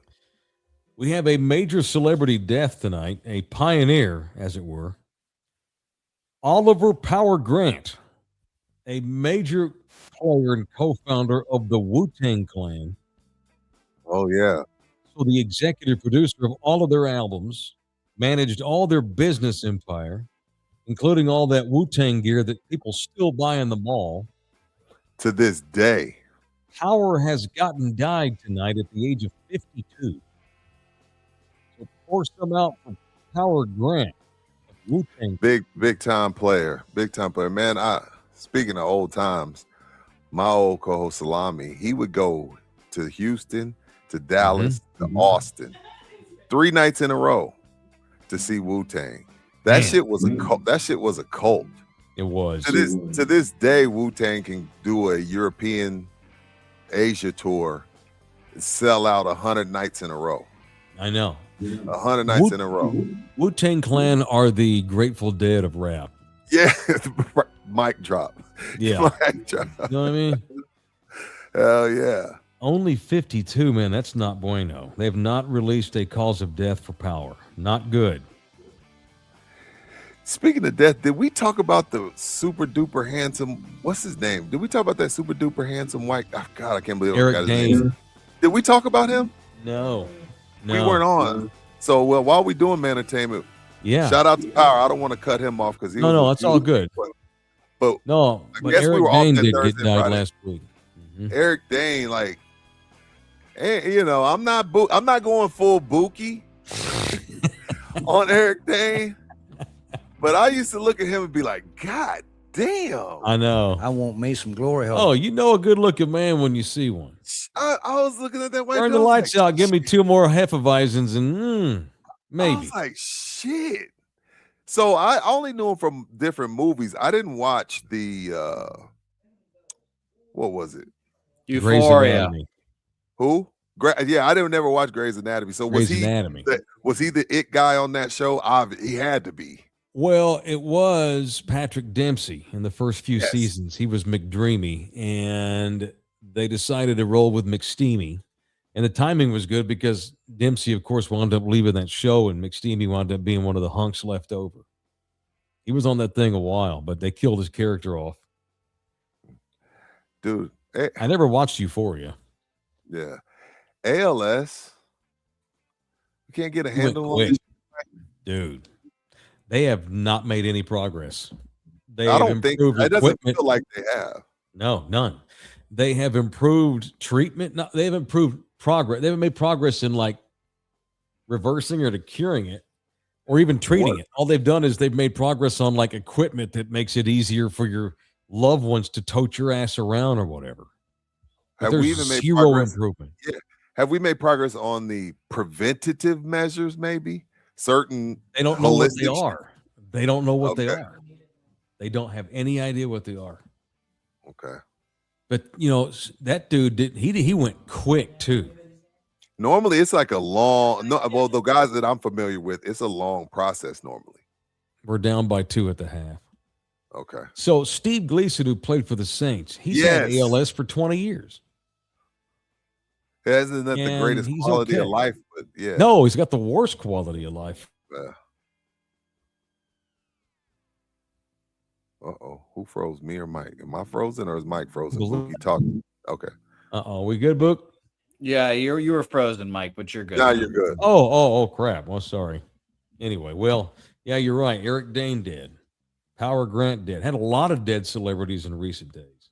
B: We have a major celebrity death tonight, a pioneer, as it were. Oliver Power Grant, a major player and co-founder of the Wu-Tang Clan.
C: Oh, yeah.
B: So the executive producer of all of their albums, managed all their business empire, including all that Wu-Tang gear that people still buy in the mall.
C: To this day.
B: Power has died tonight at the age of 52. So pour some out for Power Grant. Wu-Tang.
C: Big time player. Big time player. Man, speaking of old times, my old co-host Salami, he would go to Houston, to Dallas, to Austin 3 nights in a row to see Wu-Tang. That shit was a cult. That shit was a cult.
B: It was.
C: To this day, Wu-Tang can do a European Asia tour and sell out 100 nights in a row.
B: I know.
C: 100 nights in a row.
B: Wu-Tang Clan are the Grateful Dead of rap.
C: Yeah. Mic drop.
B: Yeah.
C: Mic drop.
B: You know what I mean?
C: Hell yeah.
B: Only 52, man. That's not bueno. They have not released a cause of death for Power. Not good.
C: Speaking of death, did we talk about the super duper handsome? What's his name? Did we talk about that super duper handsome white? Oh, God, I can't believe I
B: Eric
C: forgot his
B: Dane.
C: name. Did we talk about him?
B: No.
C: We weren't on. So, well, while we doing entertainment,
B: Yeah.
C: shout out to Power. I don't want to cut him off because
B: No, it's all good.
C: But
B: No, but
C: guess we
B: Eric
C: were off
B: Dane
C: that
B: did
C: Thursday
B: get
C: and
B: died
C: Friday.
B: last week. Mhm.
C: Eric Dane, like, you know, I'm not going full Buki on Eric Dane, but I used to look at him and be like, God damn.
B: I know.
E: I want me some glory hole.
B: Oh, you know a good-looking man when you see one.
C: I was looking at that white
B: Turn
C: dude,
B: the
C: I was
B: lights
C: like,
B: out. Give me 2 more Hefeweizens and
C: I
B: maybe.
C: was like, shit. So I only knew him from different movies. I didn't watch the what was it?
B: Grey's
D: Euphoria.
B: Anatomy.
C: Who? Yeah, I didn't never watch Grey's Anatomy. So was
B: Grey's
C: he
B: Anatomy.
C: was he the it guy on that show? He had to be.
B: Well, it was Patrick Dempsey in the first few
C: Yes.
B: seasons. He was McDreamy, and they decided to roll with McSteamy. And the timing was good because Dempsey, of course, wound up leaving that show, and McSteamy wound up being one of the hunks left over. He was on that thing a while, but they killed his character off.
C: Dude,
B: I never watched Euphoria.
C: yeah. ALS. You can't get a
B: He went
C: handle on
B: quick.
C: this.
B: Dude, they have not made any progress. They
C: I
B: have
C: don't think
B: improved
C: it doesn't
B: equipment.
C: feel like they have.
B: No, none. They have improved treatment. No, they have improved progress. They haven't made progress in like reversing or to curing it or even treating
C: What?
B: it. All they've done is they've made progress on like equipment that makes it easier for your loved ones to tote your ass around or whatever. But
C: Have
B: there's
C: we even made
B: zero
C: progress?
B: improvement.
C: Have we made progress on the preventative measures, maybe? Certain
B: They don't know what they
C: holistic-
B: are. They don't know what they
C: Okay.
B: are. They don't have any idea what they are.
C: Okay.
B: But you know that dude did. He went quick too.
C: Normally, it's like a long. No, well, the guys that I'm familiar with, it's a long process. Normally,
B: We're down by 2 at the half.
C: okay.
B: So Steve Gleason, who played for the Saints, he's had
C: Yes.
B: ALS for 20 years.
C: Isn't that the
B: And
C: greatest
B: he's
C: quality of
B: okay.
C: life? But yeah.
B: No, he's got the worst quality of life.
C: Uh-oh. Who froze, me or Mike? Am I frozen or is Mike frozen?
B: Blue.
C: He talking. Okay.
B: We good, Book?
D: Yeah, you were frozen, Mike, but you're good.
C: Now you're good.
B: Oh, crap. Well, sorry. Anyway, well, yeah, you're right. Eric Dane dead. Power Grant dead. Had a lot of dead celebrities in recent days.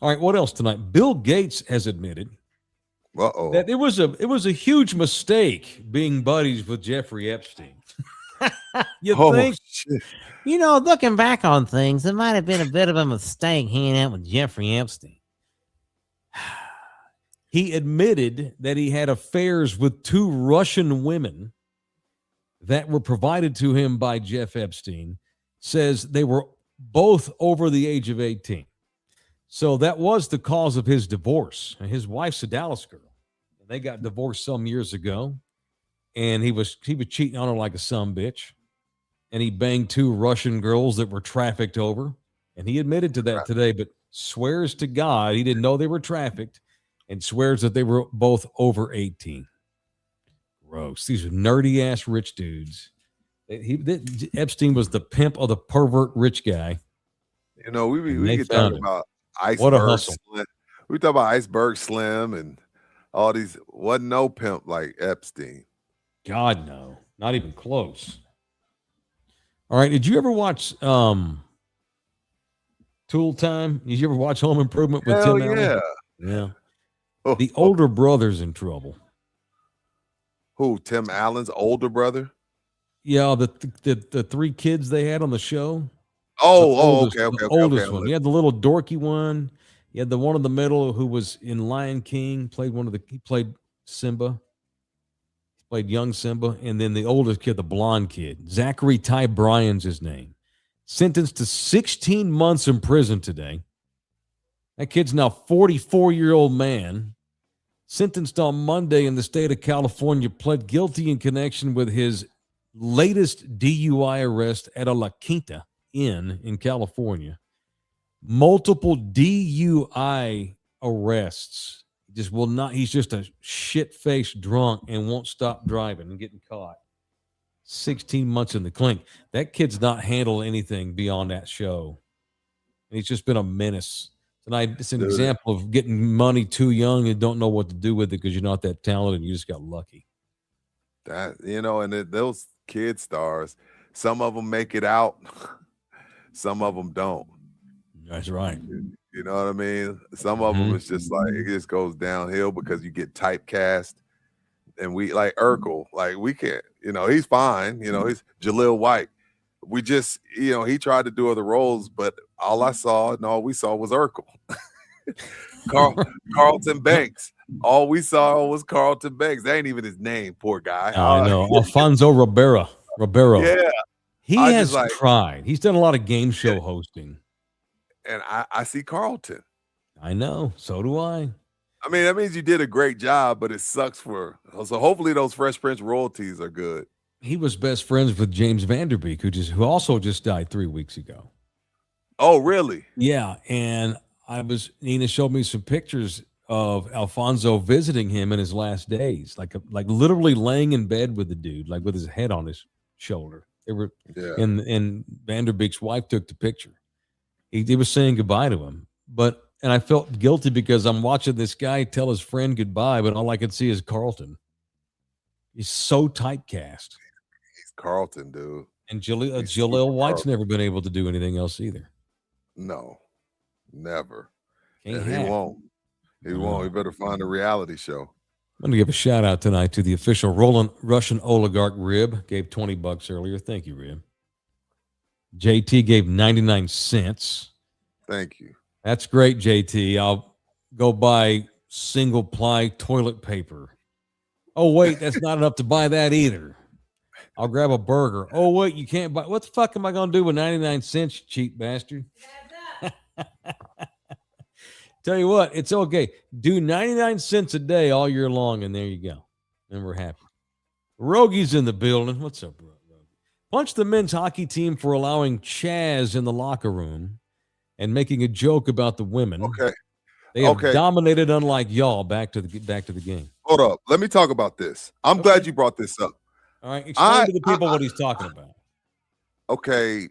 B: All right, what else tonight? Bill Gates has admitted that it was a huge mistake being buddies with Jeffrey Epstein. You think?
C: Shit.
E: You know, looking back on things, it might have been a bit of a mistake hanging out with Jeffrey Epstein.
B: He admitted that he had affairs with 2 Russian women that were provided to him by Jeff Epstein. Says they were both over the age of 18. So that was the cause of his divorce. And his wife's a Dallas girl. They got divorced some years ago. And he was cheating on her like a sumbitch. And he banged 2 Russian girls that were trafficked over. And he admitted to that today, but swears to God he didn't know they were trafficked and swears that they were both over 18. Gross. These are nerdy-ass rich dudes. Epstein was the pimp of the pervert rich guy.
C: You know, we could talk about Iceberg.
B: What a hustle.
C: Slim. We talk about Iceberg Slim and all these. Wasn't no pimp like Epstein.
B: God, no. Not even close. All right. Did you ever watch Tool Time? Did you ever watch Home Improvement with Tim Allen? Yeah. The older brother's in trouble.
C: Who? Tim Allen's older brother?
B: Yeah, the 3 kids they had on the show.
C: Okay.
B: The oldest one. You had the little dorky one. You had the one in the middle who was in Lion King. He played Simba. He played young Simba, and then the oldest kid, the blonde kid, Zachary Ty Bryan's his name, sentenced to 16 months in prison today. That kid's now 44-year-old man. Sentenced on Monday in the state of California, pled guilty in connection with his latest DUI arrest at a La Quinta Inn in California. Multiple DUI arrests. He's just a shit-faced drunk and won't stop driving and getting caught. 16 months in the clink. That kid's not handled anything beyond that show. And he's just been a menace. Tonight, it's an example of getting money too young and don't know what to do with it because you're not that talented and you just got lucky.
C: That, you know, and those kid stars, some of them make it out, some of them don't.
B: That's right.
C: You know what I mean? Some of them it's just like it just goes downhill because you get typecast. And we like Urkel, like we can't, you know, he's fine, you know, he's Jaleel White. We just, you know, he tried to do other roles, but all we saw was Urkel. Carlton Banks. All we saw was Carlton Banks. That ain't even his name, poor guy.
B: I know. Alfonso Ribeiro.
C: Yeah.
B: He has tried. He's done a lot of game show hosting.
C: And I see Carlton.
B: I know. So do I.
C: I mean, that means you did a great job, but it sucks so hopefully those Fresh Prince royalties are good.
B: He was best friends with James Vanderbeek, who also just died 3 weeks ago.
C: Oh, really?
B: Yeah, and Nina showed me some pictures of Alfonso visiting him in his last days, like literally laying in bed with the dude, like with his head on his shoulder. They were, and Vanderbeek's wife took the picture. He was saying goodbye to him, and I felt guilty because I'm watching this guy tell his friend goodbye, but all I could see is Carlton. He's so typecast.
C: He's Carlton, dude.
B: And Jaleel White's never been able to do anything else either.
C: No, never.
B: He
C: won't. He won't. He better find a reality show.
B: I'm going to give a shout out tonight to the official Russian oligarch Rib. Gave $20 earlier. Thank you, Rib. JT gave 99 cents.
C: Thank you.
B: That's great, JT. I'll go buy single ply toilet paper. Oh, wait, that's not enough to buy that either. I'll grab a burger. Oh, wait, you can't buy. What the fuck am I going to do with 99 cents, you cheap bastard? Tell you what, it's okay. Do 99 cents a day all year long, and there you go. And we're happy. Rogie's in the building. What's up, bro? Punch the men's hockey team for allowing Chaz in the locker room and making a joke about the women.
C: Okay.
B: They have dominated, unlike y'all. Back to the game.
C: Hold up. Let me talk about this. I'm glad you brought this up.
B: All right. Explain to the people what he's talking about.
C: Okay.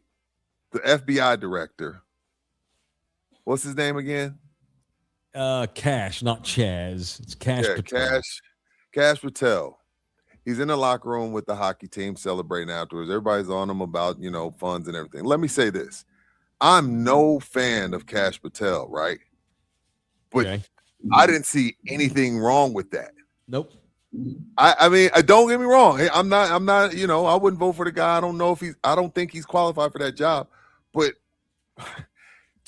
C: The FBI director. What's his name again?
B: Cash, not Chaz. It's Cash Patel.
C: Cash Patel. He's in the locker room with the hockey team celebrating afterwards. Everybody's on him about, funds and everything. Let me say this. I'm no fan of Cash Patel, right? But
B: Okay.
C: I didn't see anything wrong with that.
B: Nope.
C: I mean, don't get me wrong. I'm not, I wouldn't vote for the guy. I don't think he's qualified for that job. But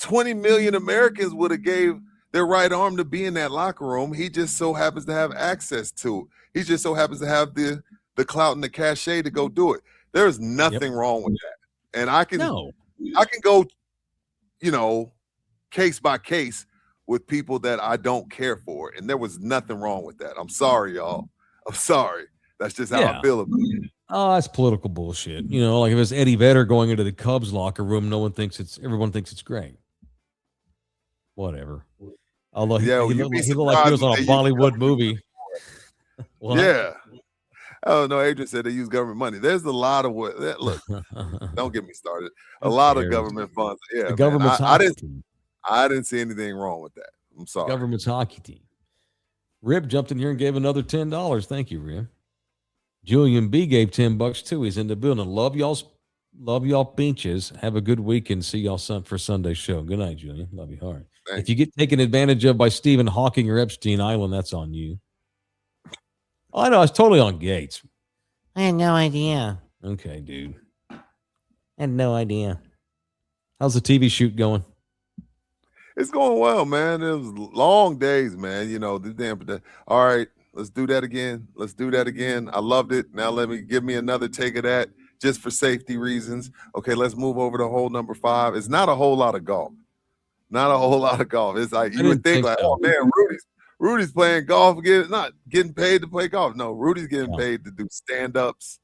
C: 20 million Americans would have gave their right arm to be in that locker room. He just so happens to have access to it. He just so happens to have the clout and the cachet to go do it. There's nothing wrong with that. And I can go, case by case with people that I don't care for. And there was nothing wrong with that. I'm sorry, y'all. I'm sorry. That's just how I feel about it.
B: Oh, that's political bullshit. Like if it's Eddie Vedder going into the Cubs locker room, everyone thinks it's great. Whatever. Although he looked like he was on a Bollywood movie.
C: Yeah. Oh no, Adrian said they use government money. There's a lot of look, don't get me started. A lot of government funds. Yeah,
B: the government's hockey team.
C: I didn't see anything wrong with that. I'm sorry.
B: Government's hockey team. Rib jumped in here and gave another $10. Thank you, Rib. Julian B gave $10 too. He's in the building. Love y'all pinches. Have a good weekend. See y'all for Sunday's show. Good night, Julian. Love you hard. If you get taken advantage of by Stephen Hawking or Epstein Island, that's on you. Oh, I know. It's totally on Gates.
E: I had no idea.
B: Okay, dude.
E: I had no idea.
B: How's the TV shoot going?
C: It's going well, man. It was long days, man. All right, let's do that again. Let's do that again. I loved it. Now give me another take of that just for safety reasons. Okay, let's move over to hole number 5. It's not a whole lot of golf. Not a whole lot of golf. It's like you would think like, oh man, Rudy's playing golf, not getting paid to play golf. No, Rudy's getting paid to do stand-ups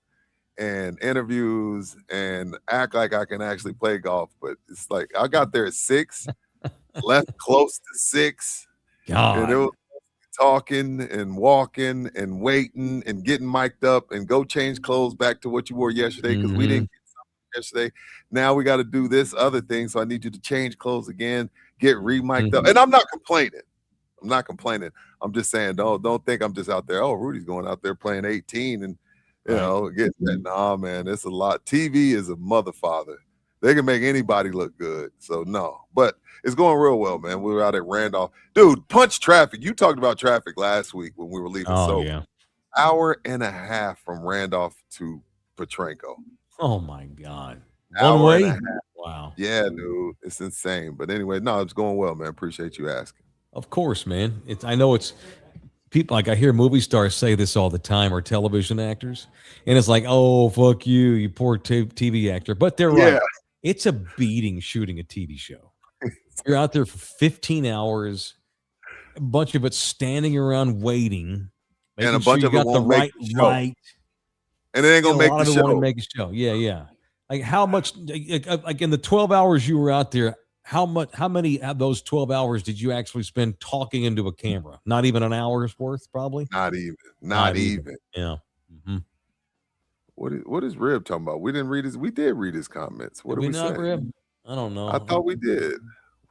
C: and interviews and act like I can actually play golf. But it's like I got there at 6, left close to 6.
B: God.
C: And it was talking and walking and waiting and getting mic'd up and go change clothes back to what you wore yesterday because we didn't get something yesterday. Now we got to do this other thing. So I need you to change clothes again, get re-mic'd up. And I'm not complaining. I'm just saying, don't think I'm just out there. Oh, Rudy's going out there playing 18 and getting that. Nah, man, it's a lot. TV is a mother father. They can make anybody look good. So no, but it's going real well, man. We were out at Randolph. Dude, punch traffic. You talked about traffic last week when we were leaving. Hour and a half from Randolph to Petrenko.
B: Oh my God.
C: One
B: way? Wow.
C: Yeah, dude. It's insane. But anyway, no, it's going well, man. Appreciate you asking.
B: Of course, man. I know it's people like I hear movie stars say this all the time or television actors. And it's like, oh, fuck you poor TV actor. But they're right. It's a beating shooting a TV show. You're out there for 15 hours, a bunch of it standing around waiting.
C: And a bunch of it won't make the show.
B: Right.
C: And it ain't going to make the show.
B: Want to make a show. Yeah. Like how much, like in the 12 hours you were out there, how many of those 12 hours did you actually spend talking into a camera? Not even an hour's worth, probably?
C: Not even.
B: Yeah. Mm-hmm.
C: What is Rib talking about? We did read his comments. What did we say?
B: Rib? I don't know.
C: I thought we did.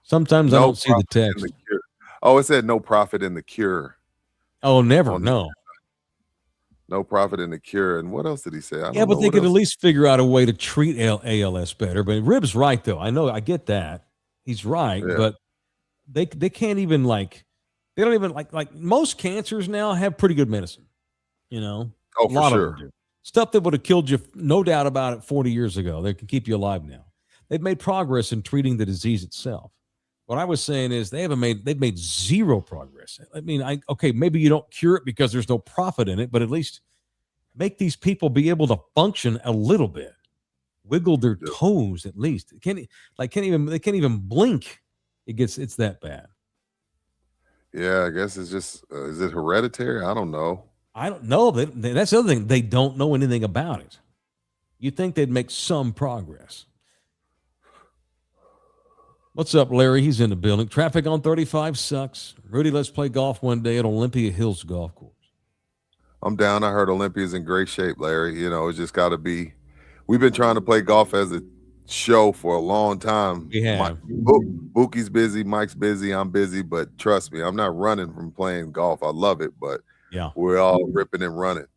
B: Sometimes I don't see the text.
C: Oh, it said no profit in the cure.
B: Oh, never. No.
C: No profit in the cure. And what else did he say?
B: But they could at least figure out a way to treat ALS better. But Rib's right, though. I get that. He's right. Yeah. But they can't even they don't even like most cancers now have pretty good medicine.
C: Oh, for sure.
B: Stuff that would have killed you, no doubt about it, 40 years ago. They can keep you alive now. They've made progress in treating the disease itself. What I was saying is they've made zero progress. I mean, maybe you don't cure it because there's no profit in it, but at least make these people be able to function a little bit, wiggle their toes at least. They can't even blink. It's that bad.
C: Yeah, I guess it's just is it hereditary? I don't know.
B: I don't know. That's the other thing. They don't know anything about it. You'd think they'd make some progress. What's up, Larry? He's in the building. Traffic on 35 sucks. Rudy, let's play golf one day at Olympia Hills Golf Course.
C: I'm down. I heard Olympia's in great shape, Larry. It's just got to be. We've been trying to play golf as a show for a long time.
B: We have.
C: Bookie's busy. Mike's busy. I'm busy. But trust me, I'm not running from playing golf. I love it, but we're all ripping and running.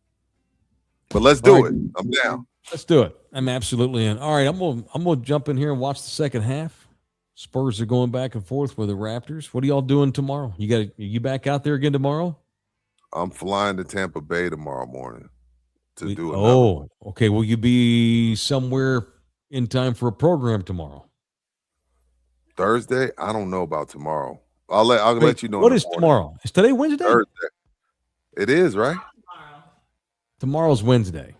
C: But let's
B: All
C: do
B: right.
C: it. I'm down.
B: Let's do it. I'm absolutely in. All right, I'm gonna jump in here and watch the second half. Spurs are going back and forth with the Raptors. What are y'all doing tomorrow? You back out there again tomorrow?
C: I'm flying to Tampa Bay tomorrow morning to do another one.
B: Okay. Will you be somewhere in time for a program tomorrow?
C: Thursday? I don't know about tomorrow. I'll let you know.
B: What is tomorrow? Is today Wednesday?
C: Thursday. It is, right?
B: Tomorrow's Wednesday.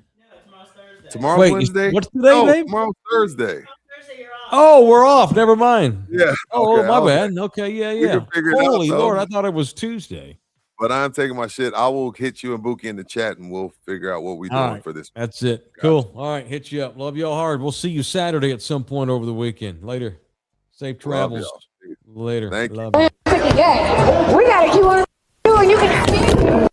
C: Tomorrow's Wednesday?
B: What's today, Dave?
C: Tomorrow's Thursday.
B: Oh, we're off. Never mind.
C: Yeah.
B: Oh,
C: okay,
B: my bad. Okay, yeah. Holy Lord, I thought it was Tuesday.
C: But I'm taking my shit. I will hit you and Buki in the chat, and we'll figure out what we're doing for this.
B: That's it. Cool. All right, hit you up. Love y'all hard. We'll see you Saturday at some point over the weekend. Later. Safe travels. Later.
C: Thank you.
F: Pretty good. We gotta keep on doing. You can.